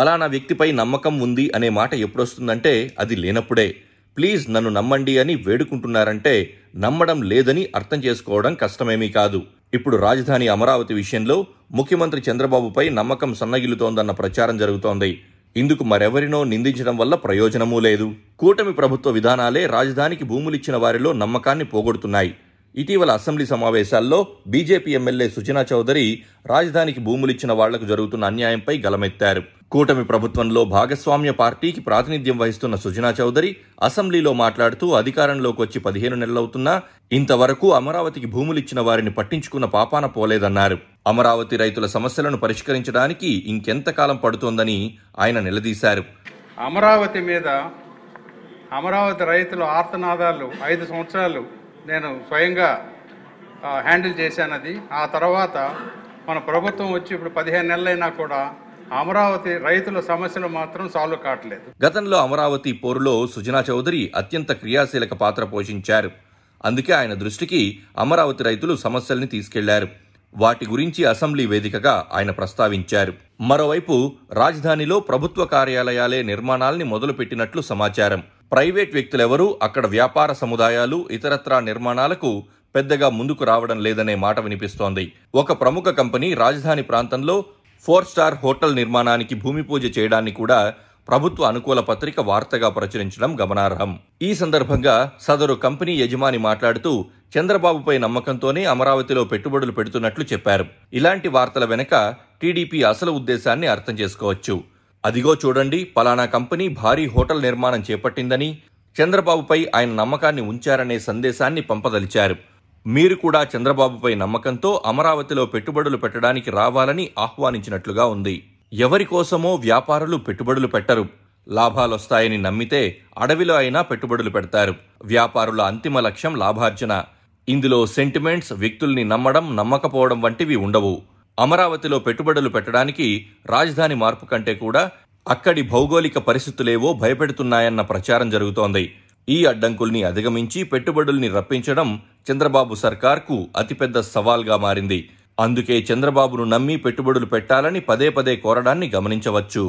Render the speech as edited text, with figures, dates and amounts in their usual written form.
పలానా వ్యక్తిపై నమ్మకం ఉంది అనే మాట ఎప్పుడొస్తుందంటే అది లేనప్పుడే. ప్లీజ్ నన్ను నమ్మండి అని వేడుకుంటున్నారంటే నమ్మడం లేదని అర్థం చేసుకోవడం కష్టమేమీ కాదు. ఇప్పుడు రాజధాని అమరావతి విషయంలో ముఖ్యమంత్రి చంద్రబాబుపై నమ్మకం సన్నగిల్లుతోందన్న ప్రచారం జరుగుతోంది. ఇందుకు మరెవరినో నిందించడం వల్ల ప్రయోజనమూ లేదు. కూటమి ప్రభుత్వ విధానాలే రాజధానికి భూములిచ్చిన వారిలో నమ్మకాన్ని పోగొడుతున్నాయి. ఇటీవల అసెంబ్లీ సమావేశాల్లో బీజేపీ ఎమ్మెల్యే సుజనా చౌదరి రాజధానికి భూములిచ్చిన వాళ్లకు జరుగుతున్న అన్యాయంపై గలమెత్తారు. కూటమి ప్రభుత్వంలో భాగస్వామ్య పార్టీకి ప్రాతినిధ్యం వహిస్తున్న సుజనా చౌదరి అసెంబ్లీలో మాట్లాడుతూ అధికారంలోకి వచ్చి 15 నెలలవుతున్నా ఇంతవరకు అమరావతికి భూములిచ్చిన వారిని పట్టించుకున్న పాపాన పోలేదన్నారు. అమరావతి రైతుల సమస్యలను పరిష్కరించడానికి ఇంకెంతకాలం పడుతోందని ఆయన నిలదీశారు. అమరావతి మీద అమరావతి రైతుల ఆర్తనాదాలు 5 సంవత్సరాలు నేను స్వయంగా హ్యాండిల్ చేశానది. ఆ తర్వాత మన ప్రభుత్వం వచ్చి ఇప్పుడు 15 నెలలైనా కూడా అమరావతి రైతుల సమస్యలు మాత్రం సాల్వ్ కావట్లేదు. గతంలో అమరావతి పోరులో సుజనా చౌదరి అత్యంత క్రియాశీలక పాత్ర పోషించారు. అందుకే ఆయన దృష్టికి అమరావతి రైతులు సమస్యల్ని తీసుకెళ్లారు. వాటి గురించి అసెంబ్లీ వేదికగా ఆయన ప్రస్తావించారు. మరోవైపు రాజధానిలో ప్రభుత్వ కార్యాలయాలే నిర్మాణాల్ని మొదలుపెట్టినట్లు సమాచారం. ప్రైవేట్ వ్యక్తులెవరూ అక్కడ వ్యాపార సముదాయాలు ఇతరత్రా నిర్మాణాలకు పెద్దగా ముందుకు రావడం లేదనే మాట వినిపిస్తోంది. ఒక ప్రముఖ కంపెనీ రాజధాని ప్రాంతంలో 4 స్టార్ హోటల్ నిర్మాణానికి భూమి పూజ చేయడాన్ని కూడా ప్రభుత్వ అనుకూల పత్రిక వార్తగా ప్రచురించడం గమనార్హం. ఈ సందర్భంగా సదరు కంపెనీ యజమాని మాట్లాడుతూ చంద్రబాబుపై నమ్మకంతోనే అమరావతిలో పెట్టుబడులు పెడుతున్నట్లు చెప్పారు. ఇలాంటి వార్తల వెనక టీడీపీ అసలు ఉద్దేశాన్ని అర్థం చేసుకోవచ్చు. అదిగో చూడండి, పలానా కంపెనీ భారీ హోటల్ నిర్మాణం చేపట్టిందని, చంద్రబాబుపై ఆయన నమ్మకాన్ని ఉంచారనే సందేశాన్ని పంపదలిచారు. మీరు కూడా చంద్రబాబుపై నమ్మకంతో అమరావతిలో పెట్టుబడులు పెట్టడానికి రావాలని ఆహ్వానించినట్లుగా ఉంది. ఎవరి కోసమో వ్యాపారులు పెట్టుబడులు పెట్టరు. లాభాలొస్తాయని నమ్మితే అడవిలో అయినా పెట్టుబడులు పెడతారు. వ్యాపారుల అంతిమ లక్ష్యం లాభార్జన. ఇందులో సెంటిమెంట్స్, వ్యక్తుల్ని నమ్మడం నమ్మకపోవడం వంటివి ఉండవు. అమరావతిలో పెట్టుబడులు పెట్టడానికి రాజధాని మార్పు కంటే కూడా అక్కడి భౌగోళిక పరిస్థితులేవో భయపెడుతున్నాయన్న ప్రచారం జరుగుతోంది. ఈ అడ్డంకుల్ని అధిగమించి పెట్టుబడుల్ని రప్పించడం చంద్రబాబు సర్కార్కు అతిపెద్ద సవాల్గా మారింది. అందుకే చంద్రబాబును నమ్మి పెట్టుబడులు పెట్టాలని పదే పదే కోరడాన్ని గమనించవచ్చు.